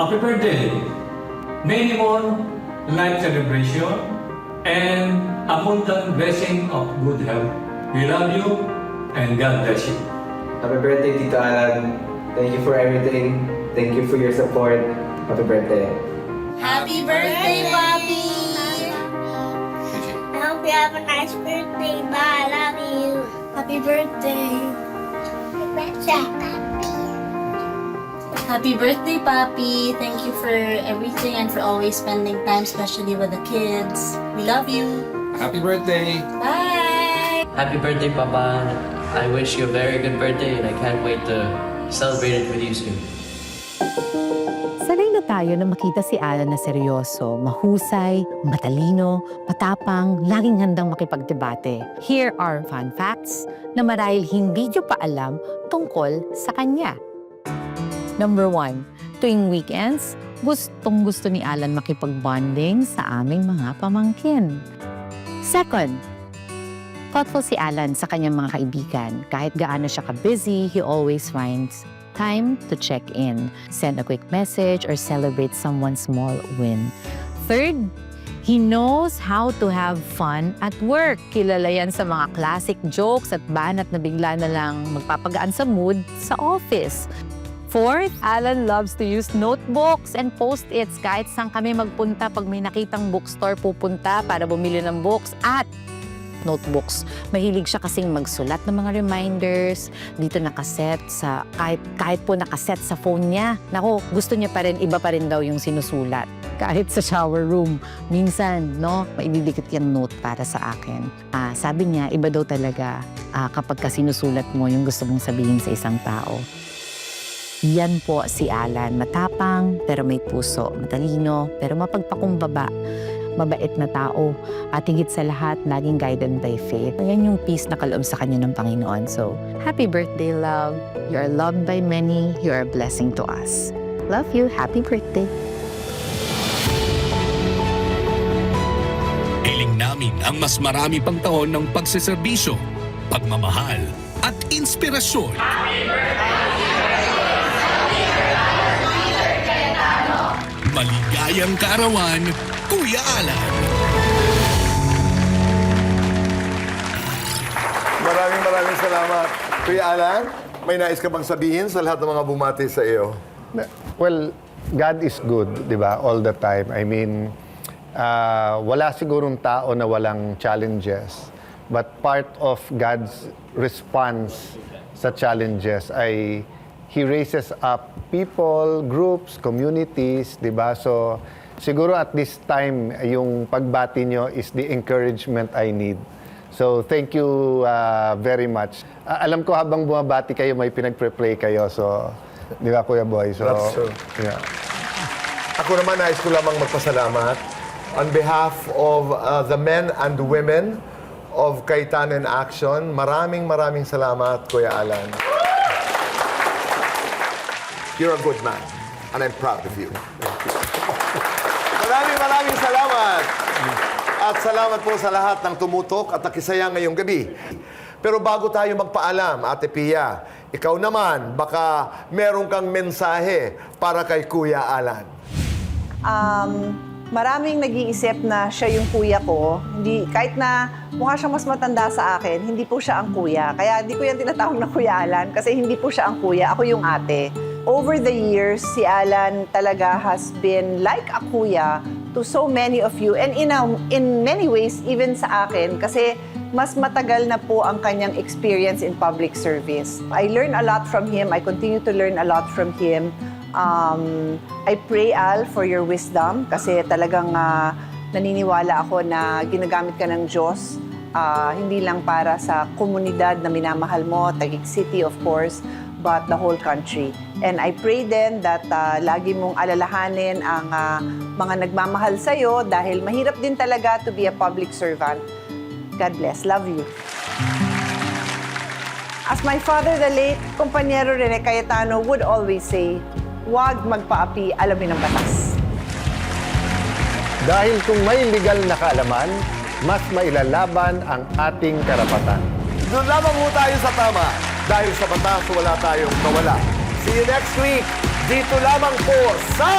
Happy birthday! Many more life celebration and abundant blessing of good health. We love you and God bless you. Happy birthday, Tito Alan. Thank you for everything. Thank you for your support. Happy birthday. Happy birthday, Papi! I hope you have a nice birthday. Bye. I love you. Happy birthday! Happy birthday. Happy birthday, Papi! Thank you for everything and for always spending time, especially with the kids. We love you. Happy birthday. Bye! Happy birthday, Papa. I wish you a very good birthday and I can't wait to celebrate it with you soon. Sanay na tayo na makita si Alan na seryoso, mahusay, matalino, matapang, laging handang makipagdebate. Here are fun facts na marahil hindi nyo pa alam tungkol sa kanya. Number 1, tuwing weekends, gustong-gusto ni Alan makipag-bonding sa aming mga pamangkin. Second, thoughtful si Alan sa kanyang mga kaibigan. Kahit gaano siya ka-busy, he always finds time to check in, send a quick message, or celebrate someone's small win. Third, he knows how to have fun at work. Kilala yan sa mga classic jokes at banat na bigla na lang magpapagaan sa mood sa office. Fourth, Alan loves to use notebooks and post-its. Kahit saan kami magpunta, pag may nakitang bookstore, pupunta para bumili ng books at notebooks. Mahilig siya kasing magsulat ng mga reminders. Dito nakaset sa, kahit po nakaset sa phone niya. Naku, gusto niya pa rin, iba pa rin daw yung sinusulat. Kahit sa shower room. Minsan, no, maididikit yung note para sa akin. Sabi niya, iba daw talaga kapag sinusulat mo yung gusto mong sabihin sa isang tao. Yan po si Alan. Matapang, pero may puso. Matalino, pero mapagpakumbaba. Mabait na tao. At higit sa lahat, laging guided by faith. Yan yung peace na kaloob sa kanya ng Panginoon. So, happy birthday, love. You are loved by many. You are a blessing to us. Love you. Happy birthday. Hiling namin ang mas marami pang taon ng pagseserbisyo, pagmamahal, at inspirasyon. Maligayang kaarawan, Kuya Alan. Maraming salamat. Kuya Alan, may nais ka bang sabihin sa lahat ng mga bumati sa iyo? Well, God is good, di ba? All the time. I mean, wala sigurong tao na walang challenges. But part of God's response sa challenges ay He raises up people, groups, communities, di ba? So, siguro at this time, yung pagbati nyo is the encouragement I need. So, thank you very much. Alam ko habang bumabati kayo, may pinag-pre-play kayo. So, di ba, Kuya Boy? So, That's true. Yeah. Ako naman, nais ko lamang magpasalamat on behalf of the men and women of Cayetano in Action. Maraming salamat, Kuya Alan. You're a good man, and I'm proud of you. Maraming salamat. At salamat po sa lahat ng tumutok at nakisaya ngayong gabi. Pero bago tayo magpaalam, Ate Pia, ikaw naman, baka meron kang mensahe para kay Kuya Alan. Maraming nag-iisip na siya yung kuya ko. Kahit na mukha siyang mas matanda sa akin, hindi po siya ang kuya. Kaya hindi ko yan tinatawag na Kuya Alan kasi hindi po siya ang kuya. Ako yung ate. Over the years, si Alan talaga has been like a kuya to so many of you. And in many ways, even sa akin, kasi mas matagal na po ang kanyang experience in public service. I learn a lot from him. I continue to learn a lot from him. I pray, Al, for your wisdom kasi talagang naniniwala ako na ginagamit ka ng Diyos hindi lang para sa komunidad na minamahal mo, Taguig City, of course, but the whole country. And I pray then that lagi mong alalahanin ang mga nagmamahal sa'yo dahil mahirap din talaga to be a public servant. God bless. Love you. As my father, the late Compañero Rene Cayetano, would always say, huwag magpaapi, alamin ang batas. Dahil kung may legal na kaalaman, mas mailalaban ang ating karapatan. Doon lamang po tayo sa tama. Dahil sa batas, wala tayong mawala. See you next week. Dito lamang po sa...